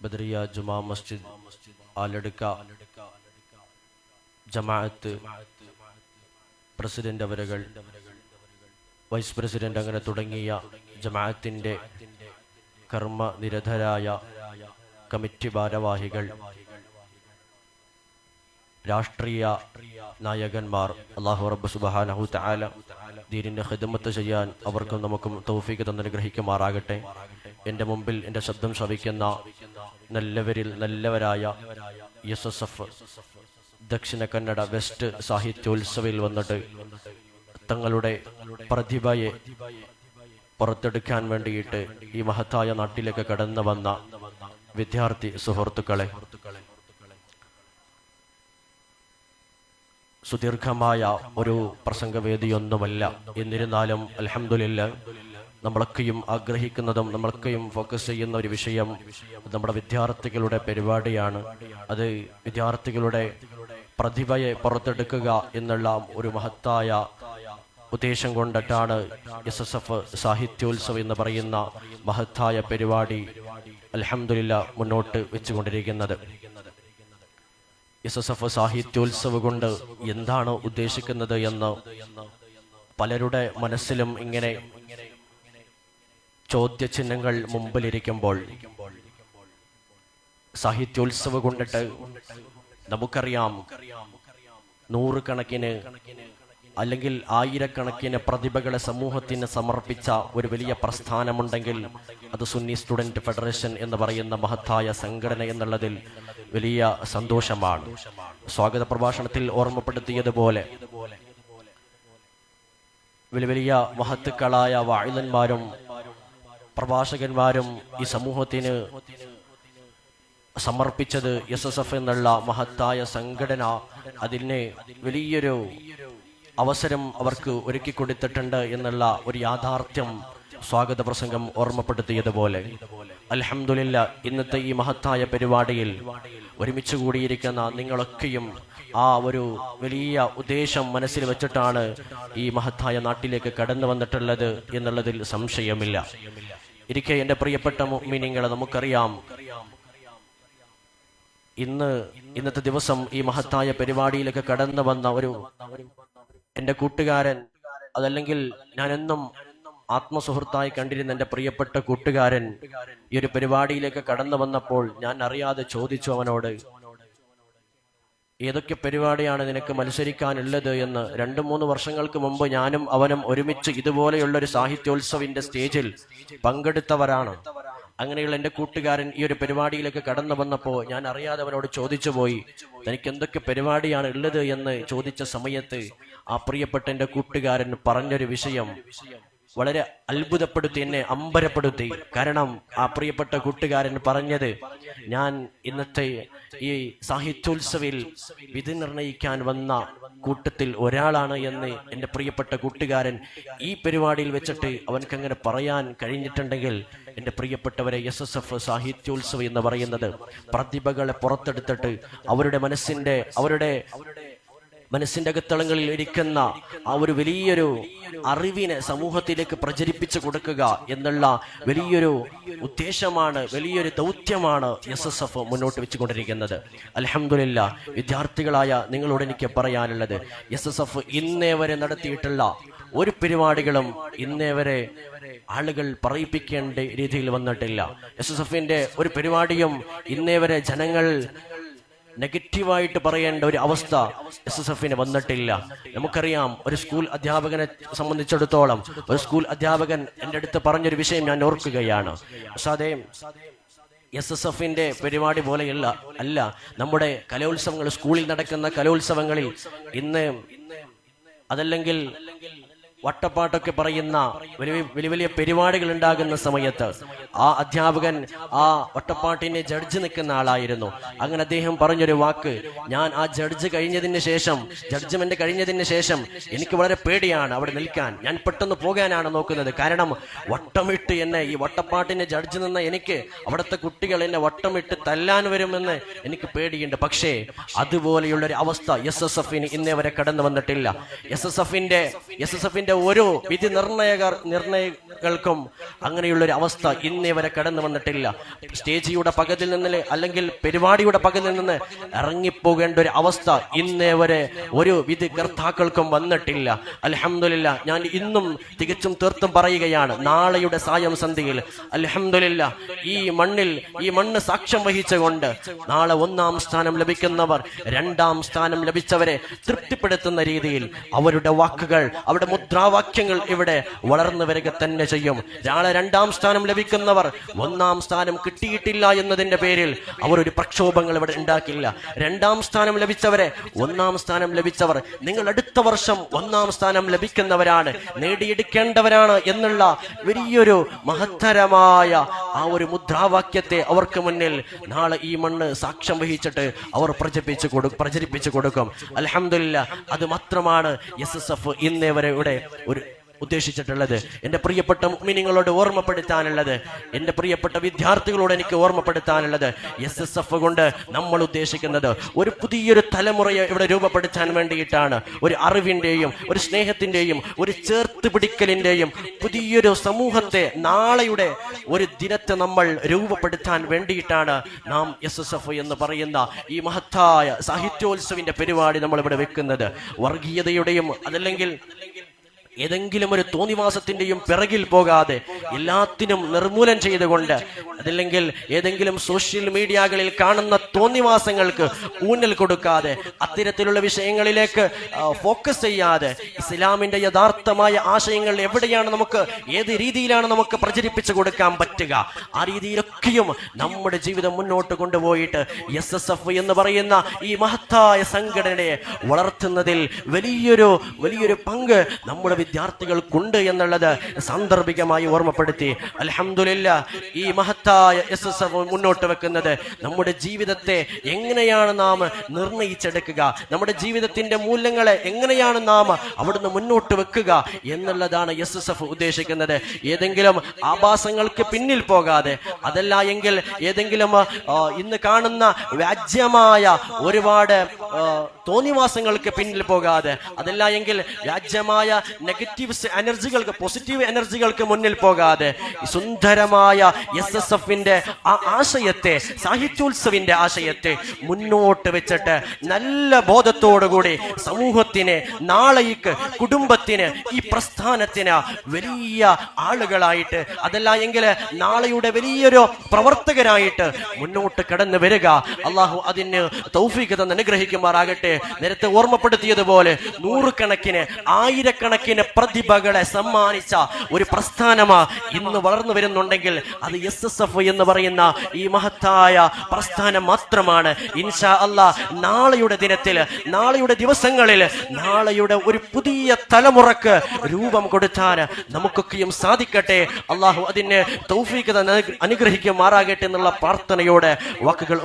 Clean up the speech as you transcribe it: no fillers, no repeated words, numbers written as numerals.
ബദറിയ ജുമാ മസ്ജിദ് ആലടുക്ക ജമാഅത്ത് president അവരുകൾ, vice president, അങ്ങനെ തുടങ്ങിയ ജമാഅത്തിന്റെ കർമ്മ നിരതരായ കമ്മിറ്റി ഭാരവാഹികൾ, രാഷ്ട്രീയ നായകന്മാർ, അല്ലാഹു റബ്ബ് സുബ്ഹാനഹു തആല ദീനിന്റെ ഖിദ്മത്ത് ചെയ്യാൻ അവർക്കും നമുക്കും തൗഫീഖ് തന്നനുഗ്രഹിക്കുമാറാകട്ടെ. എൻ്റെ മുമ്പിൽ എൻ്റെ ശബ്ദം ശ്രവിക്കുന്ന നല്ലവരിൽ നല്ലവരായ SSF ദക്ഷിണ കന്നഡ വെസ്റ്റ് സാഹിത്യോത്സവിൽ വന്നിട്ട് തങ്ങളുടെ പ്രതിഭയെ പുറത്തെടുക്കാൻ വേണ്ടിയിട്ട് ഈ മഹത്തായ നാട്ടിലേക്ക് കടന്നു വന്ന വിദ്യാർത്ഥി സുഹൃത്തുക്കളെ, സുദീർഘമായ ഒരു പ്രസംഗവേദിയൊന്നുമല്ല. എന്നിരുന്നാലും അൽഹംദുലില്ലാഹ് നമ്മളൊക്കെയും ആഗ്രഹിക്കുന്നതും നമ്മളൊക്കെയും ഫോക്കസ് ചെയ്യുന്ന ഒരു വിഷയം നമ്മുടെ വിദ്യാർത്ഥികളുടെ പരിപാടിയാണ്. അത് വിദ്യാർത്ഥികളുടെ പ്രതിഭയെ പുറത്തെടുക്കുക എന്നുള്ള ഒരു മഹത്തായ ഉദ്ദേശം കൊണ്ടിട്ടാണ് SSF സാഹിത്യോത്സവം എന്ന് പറയുന്ന മഹത്തായ പരിപാടി അൽഹംദുലില്ലാഹ് മുന്നോട്ട് വെച്ചുകൊണ്ടിരിക്കുന്നത്. SSF സാഹിത്യോത്സവം കൊണ്ട് എന്താണ് ഉദ്ദേശിക്കുന്നത് എന്ന് പലരുടെ മനസ്സിലും ഇങ്ങനെ ചോദ്യചിഹ്നങ്ങൾ മുമ്പിലിരിക്കുമ്പോൾ, സാഹിത്യോത്സവം കൊണ്ടിട്ട് നമുക്കറിയാം നൂറുകണക്കിന് അല്ലെങ്കിൽ ആയിരക്കണക്കിന് പ്രതിഭകളെ സമൂഹത്തിന് സമർപ്പിച്ച ഒരു വലിയ പ്രസ്ഥാനമുണ്ടെങ്കിൽ അത് സുന്നി സ്റ്റുഡന്റ് ഫെഡറേഷൻ എന്ന് പറയുന്ന മഹത്തായ സംഘടന എന്നുള്ളതിൽ വലിയ സന്തോഷമാണ്. സ്വാഗത പ്രഭാഷണത്തിൽ ഓർമ്മപ്പെടുത്തിയതുപോലെ വലിയ വലിയ മഹത്തുക്കളായ വാഇദന്മാരും പ്രഭാഷകന്മാരും ഈ സമൂഹത്തിന് സമർപ്പിച്ചത് SSF എന്നുള്ള മഹത്തായ സംഘടന അതിന് വലിയൊരു അവസരം അവർക്ക് ഒരുക്കി കൊടുത്തിട്ടുണ്ട് എന്നുള്ള ഒരു യാഥാർത്ഥ്യം സ്വാഗത പ്രസംഗം ഓർമ്മപ്പെടുത്തിയതുപോലെ, അൽഹംദുലില്ലാഹ് ഇന്നത്തെ ഈ മഹത്തായ പരിപാടിയിൽ ഒരുമിച്ച് കൂടിയിരിക്കുന്ന നിങ്ങളൊക്കെയും ആ ഒരു വലിയ ഉദ്ദേശം മനസ്സിൽ വെച്ചിട്ടാണ് ഈ മഹത്തായ നാട്ടിലേക്ക് കടന്നു വന്നിട്ടുള്ളത് എന്നുള്ളതിൽ സംശയമില്ല. ഇരിക്കെ എൻ്റെ പ്രിയപ്പെട്ട മുഅ്മിനീങ്ങളെ, നമുക്കറിയാം ഇന്നത്തെ ദിവസം ഈ മഹത്തായ പരിപാടിയിലേക്ക് കടന്നു വന്ന എൻ്റെ കൂട്ടുകാരൻ, അതല്ലെങ്കിൽ ഞാനെന്നും ആത്മസുഹൃത്തായി കണ്ടിരുന്ന എൻ്റെ പ്രിയപ്പെട്ട കൂട്ടുകാരൻ ഈ ഒരു പരിപാടിയിലേക്ക് കടന്നു വന്നപ്പോൾ ഞാൻ അറിയാതെ ചോദിച്ചു അവനോട്, ഏതൊക്കെ പരിപാടിയാണ് നിനക്ക് മത്സരിക്കാനുള്ളത് എന്ന്. 2-3 വർഷങ്ങൾക്ക് മുമ്പ് ഞാനും അവനും ഒരുമിച്ച് ഇതുപോലെയുള്ളൊരു സാഹിത്യോത്സവിന്റെ സ്റ്റേജിൽ പങ്കെടുത്തവരാണ്. അങ്ങനെയുള്ള എൻ്റെ കൂട്ടുകാരൻ ഈ ഒരു പരിപാടിയിലേക്ക് കടന്നു വന്നപ്പോൾ ഞാൻ അറിയാതെ അവനോട് ചോദിച്ചു പോയി, തനിക്ക് എന്തൊക്കെ പരിപാടിയാണ് ഉള്ളത് എന്ന് ചോദിച്ച സമയത്ത് ആ പ്രിയപ്പെട്ട എൻ്റെ കൂട്ടുകാരൻ പറഞ്ഞൊരു വിഷയം വളരെ അത്ഭുതപ്പെടുത്തി, എന്നെ അമ്പരപ്പെടുത്തി. കാരണം ആ പ്രിയപ്പെട്ട കൂട്ടുകാരൻ പറഞ്ഞത്, ഞാൻ ഇന്നത്തെ ഈ സാഹിത്യോത്സവിൽ വിധി നിർണയിക്കാൻ വന്ന കൂട്ടത്തിൽ ഒരാളാണ് എന്ന് എൻ്റെ പ്രിയപ്പെട്ട കൂട്ടുകാരൻ ഈ പരിപാടിയിൽ വെച്ചിട്ട് അവൻക്ക് അങ്ങനെ പറയാൻ കഴിഞ്ഞിട്ടുണ്ടെങ്കിൽ, എൻ്റെ പ്രിയപ്പെട്ടവരെ, SSF സാഹിത്യോത്സവം എന്ന് പറയുന്നത് പ്രതിഭകളെ പുറത്തെടുത്തിട്ട് അവരുടെ മനസ്സിന്റെ അകത്തളങ്ങളിൽ ഇരിക്കുന്ന ആ ഒരു വലിയൊരു അറിവിനെ സമൂഹത്തിലേക്ക് പ്രചരിപ്പിച്ചു കൊടുക്കുക എന്നുള്ള വലിയൊരു ഉദ്ദേശമാണ്, വലിയൊരു ദൗത്യമാണ് SSF മുന്നോട്ട് വെച്ചുകൊണ്ടിരിക്കുന്നത്. അൽഹംദുലില്ലാഹ് വിദ്യാർത്ഥികളായ നിങ്ങളോട് എനിക്ക് പറയാനുള്ളത്, SSF ഇന്നേ വരെ നടത്തിയിട്ടുള്ള ഒരു പരിപാടികളും ഇന്നേ വരെ ആളുകൾ പറയിപ്പിക്കേണ്ട രീതിയിൽ വന്നിട്ടില്ല. SSFന്റെ ഒരു പരിപാടിയും ഇന്നേ വരെ ജനങ്ങൾ നെഗറ്റീവായിട്ട് പറയേണ്ട ഒരു അവസ്ഥ SSFന് വന്നിട്ടില്ല. നമുക്കറിയാം, ഒരു സ്കൂൾ അധ്യാപകനെ സംബന്ധിച്ചിടത്തോളം ഒരു സ്കൂൾ അധ്യാപകൻ എൻ്റെ അടുത്ത് പറഞ്ഞൊരു വിഷയം ഞാൻ ഓർക്കുകയാണ്. സാധേ SSFന്റെ പരിപാടി പോലെയല്ല നമ്മുടെ കലോത്സവങ്ങൾ, സ്കൂളിൽ നടക്കുന്ന കലോത്സവങ്ങളിൽ ഇന്ന് അതല്ലെങ്കിൽ വട്ടപ്പാട്ടൊക്കെ പറയുന്ന വലിയ വലിയ പരിപാടികൾ ഉണ്ടാകുന്ന സമയത്ത് ആ അധ്യാപകൻ ആ വട്ടപ്പാട്ടിനെ ജഡ്ജ് നിൽക്കുന്ന ആളായിരുന്നു. അങ്ങനെ അദ്ദേഹം പറഞ്ഞൊരു വാക്ക്, ഞാൻ ആ ജഡ്ജ്മെന്റ് കഴിഞ്ഞതിന് ശേഷം എനിക്ക് വളരെ പേടിയാണ് അവിടെ നിൽക്കാൻ, ഞാൻ പെട്ടെന്ന് പോകാനാണ് നോക്കുന്നത്. കാരണം വട്ടമിട്ട് എന്നെ, ഈ വട്ടപ്പാട്ടിനെ ജഡ്ജ് നിന്ന എനിക്ക് അവിടുത്തെ കുട്ടികൾ എന്നെ വട്ടമിട്ട് തല്ലാൻ വരുമെന്ന് എനിക്ക് പേടിയുണ്ട്. പക്ഷേ അതുപോലെയുള്ളൊരു അവസ്ഥ SSFന് ഇന്നേ വരെ കടന്നു വന്നിട്ടില്ല. SSFന്റെ സമൂഹത്തിന്റെ ഓരോ വിധി നിർണയകൾക്കും അങ്ങനെയുള്ളൊരു അവസ്ഥ ഇന്നേ വരെ കടന്നു വന്നിട്ടില്ല. സ്റ്റേജിയുടെ പകുതിയിൽ നിന്ന് അല്ലെങ്കിൽ പരിപാടിയുടെ പകുതിയിൽ നിന്ന് ഇറങ്ങിപ്പോകേണ്ട ഒരു അവസ്ഥ ഇന്നേ വരെ ഒരു വിധി കർത്താക്കൾക്കും വന്നിട്ടില്ല. അൽഹംദുലില്ലാ, ഞാൻ ഇന്നും തികച്ചും തീർത്തും പറയുകയാണ്, നാളെയുടെ സായം സന്ധ്യയിൽ അൽഹംദുലില്ലാ ഈ മണ്ണ് സാക്ഷ്യം വഹിച്ചുകൊണ്ട് നാളെ 1-ാം സ്ഥാനം ലഭിക്കുന്നവർ 2-ാം സ്ഥാനം ലഭിച്ചവരെ തൃപ്തിപ്പെടുത്തുന്ന രീതിയിൽ അവരുടെ വാക്കുകൾ, അവരുടെ മുദ്രാവാക്യങ്ങൾ ഇവിടെ വളർന്നു വരിക തന്നെ ചെയ്യും. നാളെ 2-ാം സ്ഥാനം ലഭിക്കുന്നവർ 1-ാം സ്ഥാനം കിട്ടിയിട്ടില്ല എന്നതിന്റെ പേരിൽ അവർ ഒരു പ്രക്ഷോഭങ്ങൾ ഇവിടെ ഉണ്ടാക്കില്ല. 2-ാം സ്ഥാനം ലഭിച്ചവരെ 1-ാം സ്ഥാനം ലഭിച്ചവർ നിങ്ങൾ അടുത്ത വർഷം 1-ാം സ്ഥാനം ലഭിക്കുന്നവരാണ്, നേടിയെടുക്കേണ്ടവരാണ് എന്നുള്ള വലിയൊരു മഹത്തരമായ ആ ഒരു മുദ്രാവാക്യത്തെ അവർക്ക് മുന്നിൽ നാളെ ഈ മണ്ണ് സാക്ഷ്യം വഹിച്ചിട്ട് അവർ പ്രചരിപ്പിച്ചു കൊടുക്കും. അൽഹംദുലില്ലാ, അത് മാത്രമാണ് SSF ഇന്നേ വരെ ഇവിടെ ഉദ്ദേശിച്ചിട്ടുള്ളത്. എൻ്റെ പ്രിയപ്പെട്ട മുഅ്മിനീങ്ങളോട് ഓർമ്മപ്പെടുത്താനുള്ളത്, എൻ്റെ പ്രിയപ്പെട്ട വിദ്യാർത്ഥികളോട് എനിക്ക് ഓർമ്മപ്പെടുത്താനുള്ളത്, SSF കൊണ്ട് നമ്മൾ ഉദ്ദേശിക്കുന്നത് ഒരു പുതിയൊരു തലമുറയെ ഇവിടെ രൂപപ്പെടുത്താൻ വേണ്ടിയിട്ടാണ്. ഒരു അറിവിൻ്റെയും ഒരു സ്നേഹത്തിൻ്റെയും ഒരു ചേർത്ത് പിടിക്കലിൻ്റെയും പുതിയൊരു സമൂഹത്തെ, നാളെയുടെ ഒരു ദിനത്തെ നമ്മൾ രൂപപ്പെടുത്താൻ വേണ്ടിയിട്ടാണ് നാം SSF എന്ന് പറയുന്ന ഈ മഹത്തായ സാഹിത്യോത്സവിന്റെ പരിപാടി നമ്മൾ ഇവിടെ വെക്കുന്നത്. വർഗീയതയുടെയും അതല്ലെങ്കിൽ ഏതെങ്കിലും ഒരു തോന്നിവാസത്തിന്റെയും പിറകിൽ പോകാതെ എല്ലാത്തിനും നിർമൂലനം ചെയ്തുകൊണ്ട്, അതല്ലെങ്കിൽ ഏതെങ്കിലും സോഷ്യൽ മീഡിയകളിൽ കാണുന്ന തോന്നിവാസങ്ങൾക്ക് ഊന്നൽ കൊടുക്കാതെ, അത്തരത്തിലുള്ള വിഷയങ്ങളിലേക്ക് ഫോക്കസ് ചെയ്യാതെ, ഇസ്ലാമിന്റെ യഥാർത്ഥമായ ആശയങ്ങൾ എവിടെയാണ് നമുക്ക്, ഏത് രീതിയിലാണ് നമുക്ക് പ്രചരിപ്പിച്ചു കൊടുക്കാൻ പറ്റുക, ആ രീതിയിലൊക്കെയും നമ്മുടെ ജീവിതം മുന്നോട്ട് കൊണ്ടുപോയിട്ട് SSF എന്ന് പറയുന്ന ഈ മഹത്തായ സംഘടനയെ വളർത്തുന്നതിൽ വലിയൊരു പങ്ക് നമ്മുടെ വിദ്യാർത്ഥികൾക്കുണ്ട് എന്നുള്ളത് സാന്ദർഭികമായി ഓർമ്മപ്പെടുത്തി. അൽഹംദുലില്ലാ, ഈ മഹത്തായ SSF മുന്നോട്ട് വെക്കുന്നത് നമ്മുടെ ജീവിതത്തെ എങ്ങനെയാണ് നാം നിർണയിച്ചെടുക്കുക, നമ്മുടെ ജീവിതത്തിന്റെ മൂല്യങ്ങളെ എങ്ങനെയാണ് നാം അവിടുന്ന് മുന്നോട്ട് വെക്കുക എന്നുള്ളതാണ് SSF ഉദ്ദേശിക്കുന്നത്. ഏതെങ്കിലും ആഭാസങ്ങൾക്ക് പിന്നിൽ പോകാതെ, അതല്ല എങ്കിൽ ഏതെങ്കിലും ഇന്ന് കാണുന്ന വ്യാജ്യമായ ഒരുപാട് തോന്നിവാസങ്ങൾക്ക് പിന്നിൽ പോകാതെ, അതല്ല എങ്കിൽ വ്യാജ്യമായ നെഗറ്റീവ് എനർജികൾക്ക്, പോസിറ്റീവ് എനർജികൾക്ക് മുന്നിൽ പോകാതെ, സുന്ദരമായ SSFന്റെ ആ ആശയത്തെ, സാഹിത്യോത്സവിന്റെ ആശയത്തെ മുന്നോട്ട് വെച്ചിട്ട് നല്ല ബോധത്തോടുകൂടി സമൂഹത്തിന്, നാളേക്ക്, കുടുംബത്തിന്, ഈ പ്രസ്ഥാനത്തിന് വലിയ ആളുകളായിട്ട്, അതല്ല എങ്കിൽ നാളെയുടെ വലിയൊരു പ്രവർത്തകരായിട്ട് മുന്നോട്ട് കടന്നു വരിക. അള്ളാഹു അതിന് തൗഫീഖ് തന്ന് അനുഗ്രഹിക്കുമാറാകട്ടെ. നേരത്തെ ഓർമ്മപ്പെടുത്തിയതുപോലെ നൂറുകണക്കിന്, ആയിരക്കണക്കിന് പ്രതിഭകളെ സമ്മാനിച്ച ഒരു പ്രസ്ഥാനമാ ഇന്ന് വളർന്നു വരുന്നുണ്ടെങ്കിൽ അത് SSF എന്ന് പറയുന്ന ഈ മഹത്തായ പ്രസ്ഥാനം മാത്രമാണ്. ഇൻഷാ അല്ലാഹ് നാളെയുടെ ദിനത്തിൽ, നാളെയുടെ ദിവസങ്ങളിൽ, നാളെയുടെ ഒരു പുതിയ തലമുറക്ക് രൂപം കൊടുത്താൻ നമുക്കൊക്കെയും സാധിക്കട്ടെ. അള്ളാഹു അതിന് തൗഫീഖ് തന്ന് അനുഗ്രഹിക്കുമാറാകട്ടെ എന്നുള്ള പ്രാർത്ഥനയോടെ വാക്കുകൾ